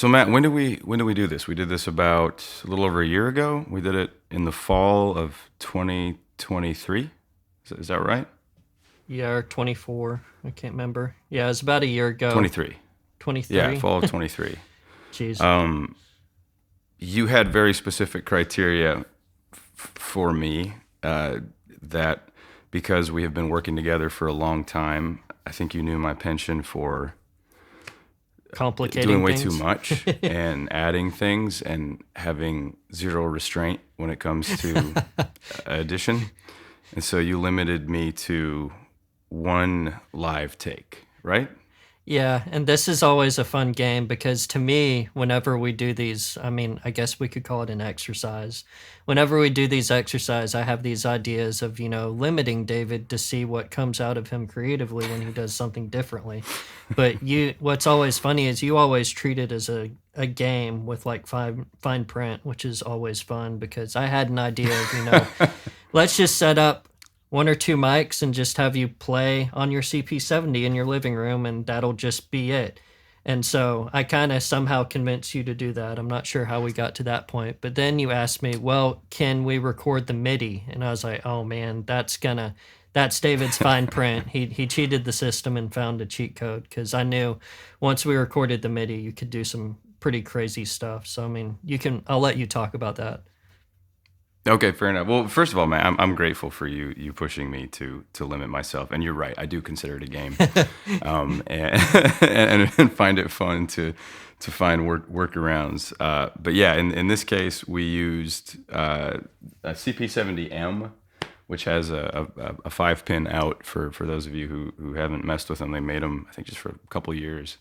So Matt, when did we do this? We did this about a little over a year ago. We did it in the fall of 2023. Is that right? Yeah, or 24. I can't remember. Yeah, it was about a year ago. 23. Yeah, 23. fall of 23. Jeez. You had very specific criteria for me that because we have been working together for a long time, I think you knew my penchant for doing Complicating way too things. much and adding things and having zero restraint when it comes to addition. And so you limited me to one live take, right? Yeah, and this is always a fun game because to me, whenever we do these, I mean, I guess we could call it an exercise. Whenever we do these exercise, I have these ideas of, limiting David to see what comes out of him creatively when he does something differently. But what's always funny is you always treat it as a game with like fine print, which is always fun because I had an idea of, let's just set up one or two mics and just have you play on your CP70 in your living room, and that'll just be it. And so I kind of somehow convinced you to do that. I'm not sure how we got to that point, but then you asked me, well, can we record the MIDI? And I was like, oh man, that's David's fine print. He cheated the system and found a cheat code because I knew once we recorded the MIDI, you could do some pretty crazy stuff. So I mean, I'll let you talk about that. Okay, fair enough. Well, first of all, man, I'm grateful for you pushing me to limit myself. And you're right, I do consider it a game, and, and find it fun to find workarounds. But yeah, in this case, we used a CP70M, which has a 5-pin out for those of you who haven't messed with them. They made them, I think, just for a couple years.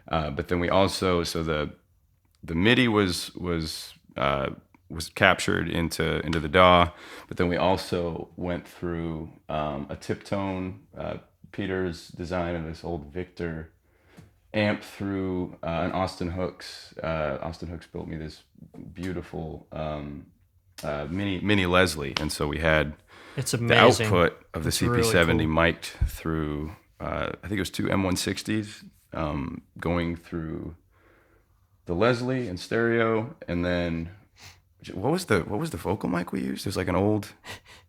But then we also, so the MIDI was captured into the DAW, but then we also went through a Tiptone, Peter's design of this old Victor amp through an Austin Hooks. Austin Hooks built me this beautiful mini Leslie, and so we had It's the amazing. output of the It's really CP70 cool. mic'd through. I think it was two M160s going through the Leslie in stereo, and then what was the vocal mic we used? It was like an old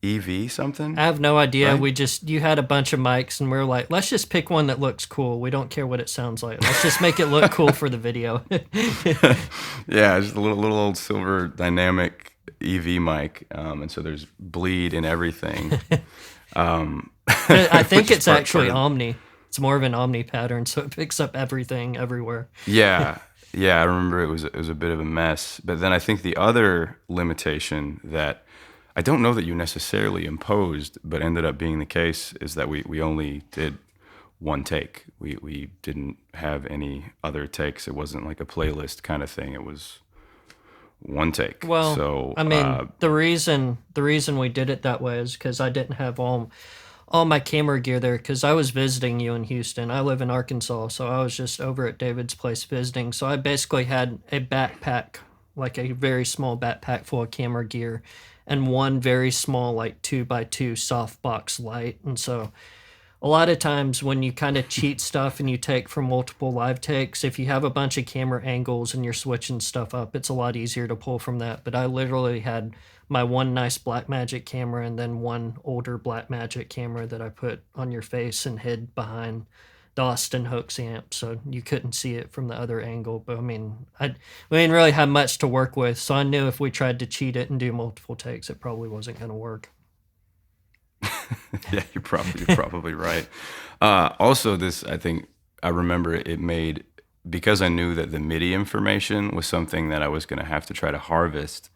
EV I something, have no idea. right? You had a bunch of mics, and we are like, let's just pick one that looks cool. We don't care what it sounds like. Let's just make it look cool for the video. Yeah, just a little old silver dynamic EV mic, and so there's bleed and everything, I think which is it's part actually of. Omni. It's more of an Omni pattern, so it picks up everything everywhere. Yeah, yeah, I remember it was a bit of a mess. But then I think the other limitation that I don't know that you necessarily imposed, but ended up being the case, is that we only did one take. We didn't have any other takes. It wasn't like a playlist kind of thing. It was one take. Well, So I mean, the reason we did it that way is because I didn't have all my camera gear there because I was visiting you in Houston. I live in Arkansas, so I was just over at David's place visiting. So I basically had a backpack, like a very small backpack full of camera gear, and one very small, like 2x2 softbox light. And so a lot of times when you kind of cheat stuff and you take from multiple live takes, if you have a bunch of camera angles and you're switching stuff up, it's a lot easier to pull from that. But I literally had my one nice Blackmagic camera and then one older Blackmagic camera that I put on your face and hid behind the Austin Hooks amp, so you couldn't see it from the other angle. But I mean, we didn't really have much to work with, so I knew if we tried to cheat it and do multiple takes, it probably wasn't going to work. yeah, you're probably right. Also, this I think I remember it made, because I knew that the MIDI information was something that I was going to have to try to harvest.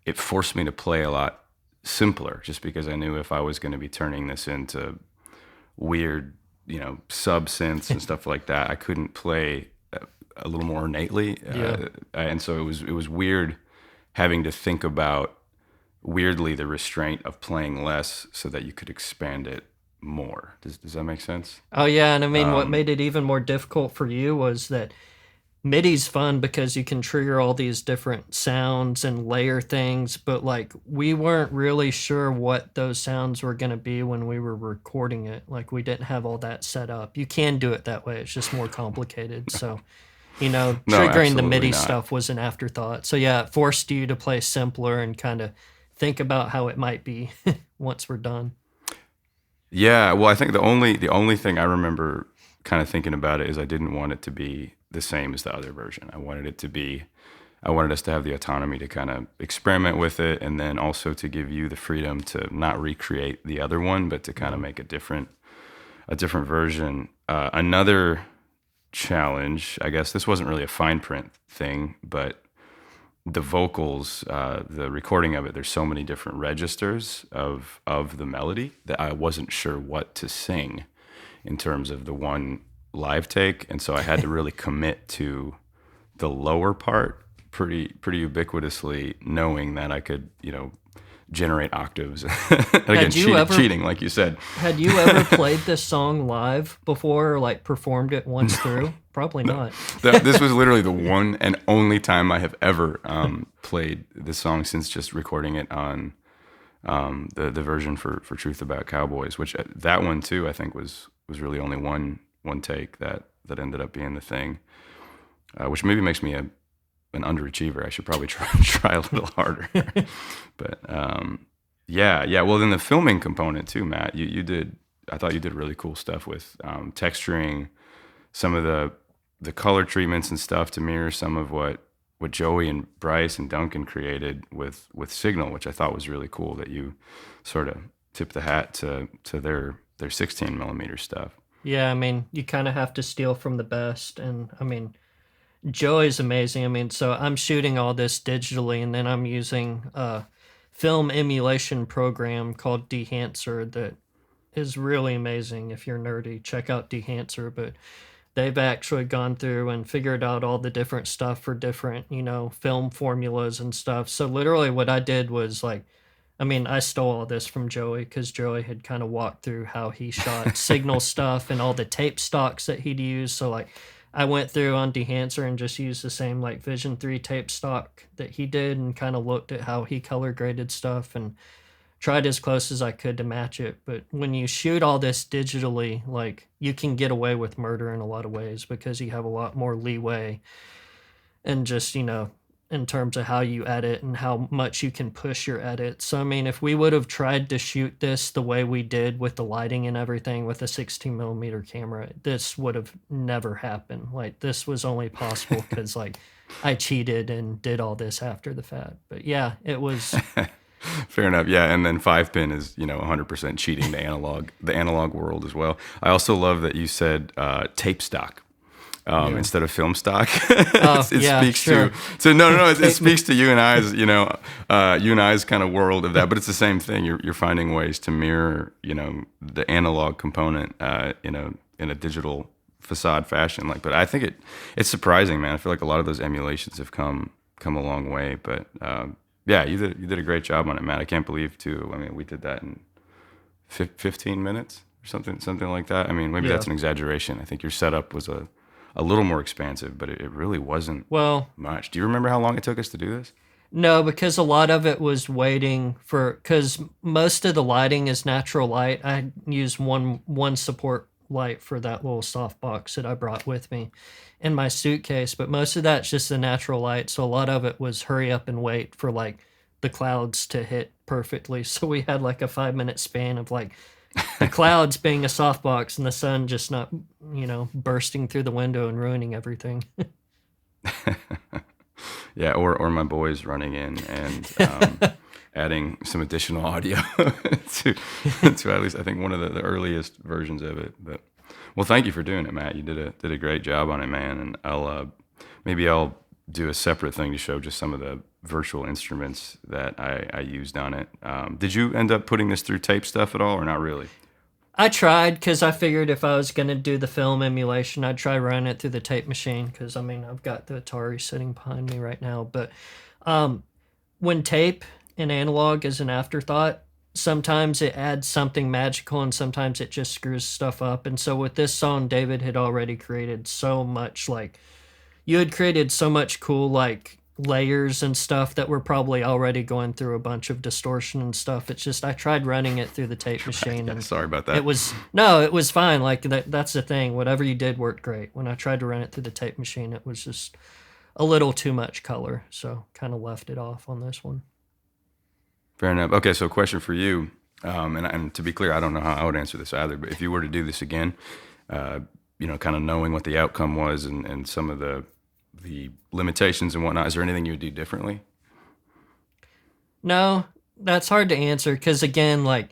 It forced me to play a lot simpler, just because I knew if I was going to be turning this into weird, sub synths and stuff like that, I couldn't play a little more innately, Yeah. and so it was weird having to think about weirdly the restraint of playing less so that you could expand it more. Does that make sense? Oh yeah, and I mean, what made it even more difficult for you was that MIDI's fun because you can trigger all these different sounds and layer things, but like we weren't really sure what those sounds were going to be when we were recording it. Like we didn't have all that set up. You can do it that way. It's just more complicated. So No, triggering the absolutely MIDI not. stuff was an afterthought. So yeah, it forced you to play simpler and kind of think about how it might be once we're done. Yeah, well, I think the only thing I remember kind of thinking about it is I didn't want it to be the same as the other version. I wanted us to have the autonomy to kind of experiment with it, and then also to give you the freedom to not recreate the other one, but to kind of Yeah. make a different version. Another challenge, I guess this wasn't really a fine print thing, but the vocals, the recording of it, there's so many different registers of the melody that I wasn't sure what to sing in terms of the one live take, and so I had to really commit to the lower part pretty ubiquitously, knowing that I could generate octaves. Again, Had you ever cheating, like you said. had you ever played this song live before or like performed it once through? Probably No, not. this was literally the one and only time I have ever played this song since just recording it on the version for Truth About Cowboys, which that one too I think was really only one take that ended up being the thing, which maybe makes me an underachiever. I should probably try a little harder. But yeah. Well, then the filming component too, Matt. You did. I thought you did really cool stuff with texturing some of the color treatments and stuff to mirror some of what Joey and Bryce and Duncan created with Signal, which I thought was really cool. That you sort of tipped the hat to their 16 millimeter stuff. Yeah, I mean, you kind of have to steal from the best. And I mean, Joey's amazing. I mean, so I'm shooting all this digitally, and then I'm using a film emulation program called Dehancer that is really amazing. If you're nerdy, check out Dehancer. But they've actually gone through and figured out all the different stuff for different, film formulas and stuff. So literally, what I did was like, I mean, I stole all this from Joey because Joey had kind of walked through how he shot signal stuff and all the tape stocks that he'd use. So like, I went through on Dehancer and just used the same like Vision 3 tape stock that he did and kind of looked at how he color graded stuff and tried as close as I could to match it. But when you shoot all this digitally, like you can get away with murder in a lot of ways because you have a lot more leeway and just, in terms of how you edit and how much you can push your edit. So, I mean, if we would have tried to shoot this the way we did with the lighting and everything with a 16 millimeter camera, this would have never happened. Like, this was only possible because, like, I cheated and did all this after the fact. But yeah, it was. Fair enough. Yeah, and then 5 pin is 100% cheating the analog world as well. I also love that you said tape stock Yeah. instead of film stock. Oh, It yeah, speaks sure. to no. It speaks to you and I's you and I's kind of world of that. But it's the same thing. You're finding ways to mirror the analog component in a digital facade fashion. Like, but I think it's surprising, man. I feel like a lot of those emulations have come a long way. But yeah, you did a great job on it, Matt. I can't believe too. I mean, we did that in 15 minutes or something like that. I mean, maybe Yeah. that's an exaggeration. I think your setup was a little more expansive, but it really wasn't Well, much. Do you remember how long it took us to do this? no, because a lot of it was waiting for because most of the lighting is natural light. I used one support light for that little soft box that I brought with me in my suitcase, but most of that's just the natural light. So a lot of it was hurry up and wait for like the clouds to hit perfectly. So we had like a 5 minute span of like the clouds being a softbox and the sun just not, bursting through the window and ruining everything. Yeah, or my boys running in and adding some additional audio to at least I think one of the earliest versions of it. But well, thank you for doing it, Matt. You did a great job on it, man. And maybe I'll do a separate thing to show just some of the virtual instruments that I used on it. Did you end up putting this through tape stuff at all, or not really? I tried because I figured if I was going to do the film emulation, I'd try running it through the tape machine because, I mean, I've got the Atari sitting behind me right now. But um, when tape and analog is an afterthought, sometimes it adds something magical and sometimes it just screws stuff up. And so with this song, David had already created so much, like, you had created so much cool, like, layers and stuff that were probably already going through a bunch of distortion and stuff. It's just I tried running it through the tape Right. machine Yeah. and Sorry about it that. was no, it was fine. Like that's the thing. Whatever you did worked great. When I tried to run it through the tape machine, it was just a little too much color, so kind of left it off on this one. Fair enough. Okay, so question for you, and to be clear, I don't know how I would answer this either. But if you were to do this again, uh, kind of knowing what the outcome was and some of the limitations and whatnot, is there anything you would do differently? No, that's hard to answer because again, like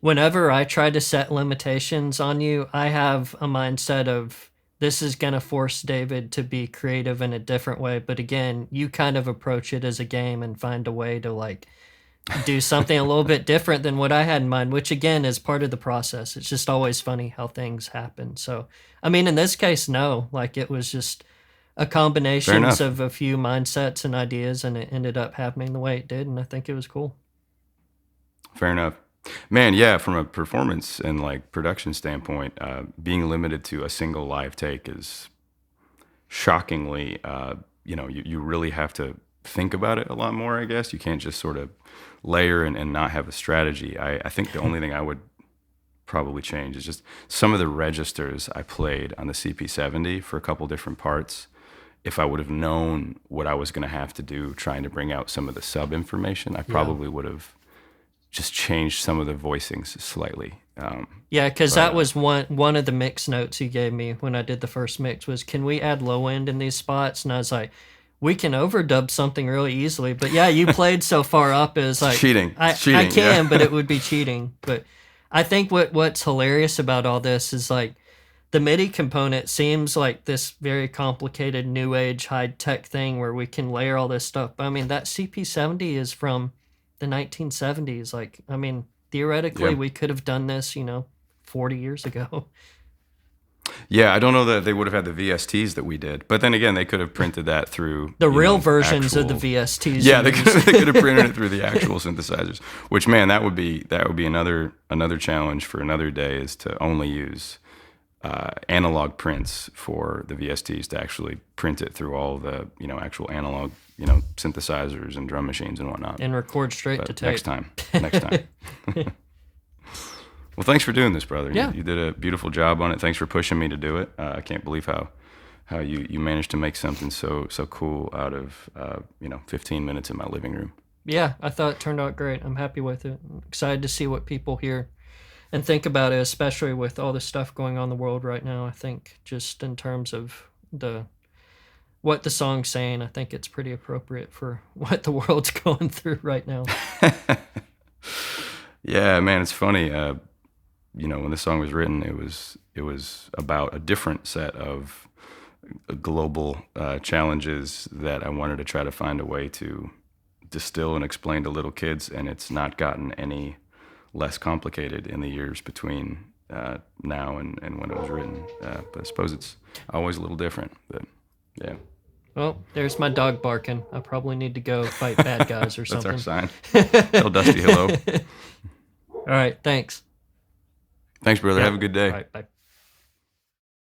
whenever I try to set limitations on you, I have a mindset of this is going to force David to be creative in a different way. But again, you kind of approach it as a game and find a way to like do something a little bit different than what I had in mind, which again is part of the process. It's just always funny how things happen. So, I mean, in this case, no, like it was just a Fair combinations enough. of a few mindsets and ideas, and it ended up happening the way it did. And I think it was cool. Fair enough. Man, yeah, from a performance and like production standpoint, being limited to a single live take is shockingly, you really have to think about it a lot more, I guess. You can't just sort of layer and not have a strategy. I think the only thing I would probably change is just some of the registers I played on the CP70 for a couple different parts. If I would have known what I was going to have to do trying to bring out some of the sub information, I Yeah. probably would have just changed some of the voicings slightly. Yeah, because But that was one of the mix notes you gave me when I did the first mix was, can we add low end in these spots? And I was like, we can overdub something really easily. But yeah, you played so far up is it's like cheating. It's I cheating. can, but Yeah. it would be cheating. But I think what's hilarious about all this is like the MIDI component seems like this very complicated new age high tech thing where we can layer all this stuff. But I mean that CP70 is from the 1970s. Like I mean theoretically Yeah. we could have done this, 40 years ago. Yeah, I don't know that they would have had the VSTs that we did, but then again, they could have printed that through, The real versions of the actual. VSTs Yeah, you use. they could have printed it through the actual synthesizers. Which, man, that would be another challenge for another day is to only use analog prints for the VSTs to actually print it through all the actual analog synthesizers and drum machines and whatnot. And record straight to But tape. next time. Well, thanks for doing this, brother. Yeah. You did a beautiful job on it. Thanks for pushing me to do it. I can't believe how you managed to make something so cool out of 15 minutes in my living room. Yeah, I thought it turned out great. I'm happy with it. I'm excited to see what people hear and think about it, especially with all the stuff going on in the world right now. I think just in terms of what the song's saying, I think it's pretty appropriate for what the world's going through right now. Yeah, man, it's funny. When this song was written, it was about a different set of global challenges that I wanted to try to find a way to distill and explain to little kids, and it's not gotten any less complicated in the years between now and when it was written. But I suppose it's always a little different. But yeah, Well, there's my dog barking. I probably need to go fight bad guys or that's our something. sign. Tell Dusty hello. All right, thanks. Thanks, brother. Yeah. Have a good day. All right, bye.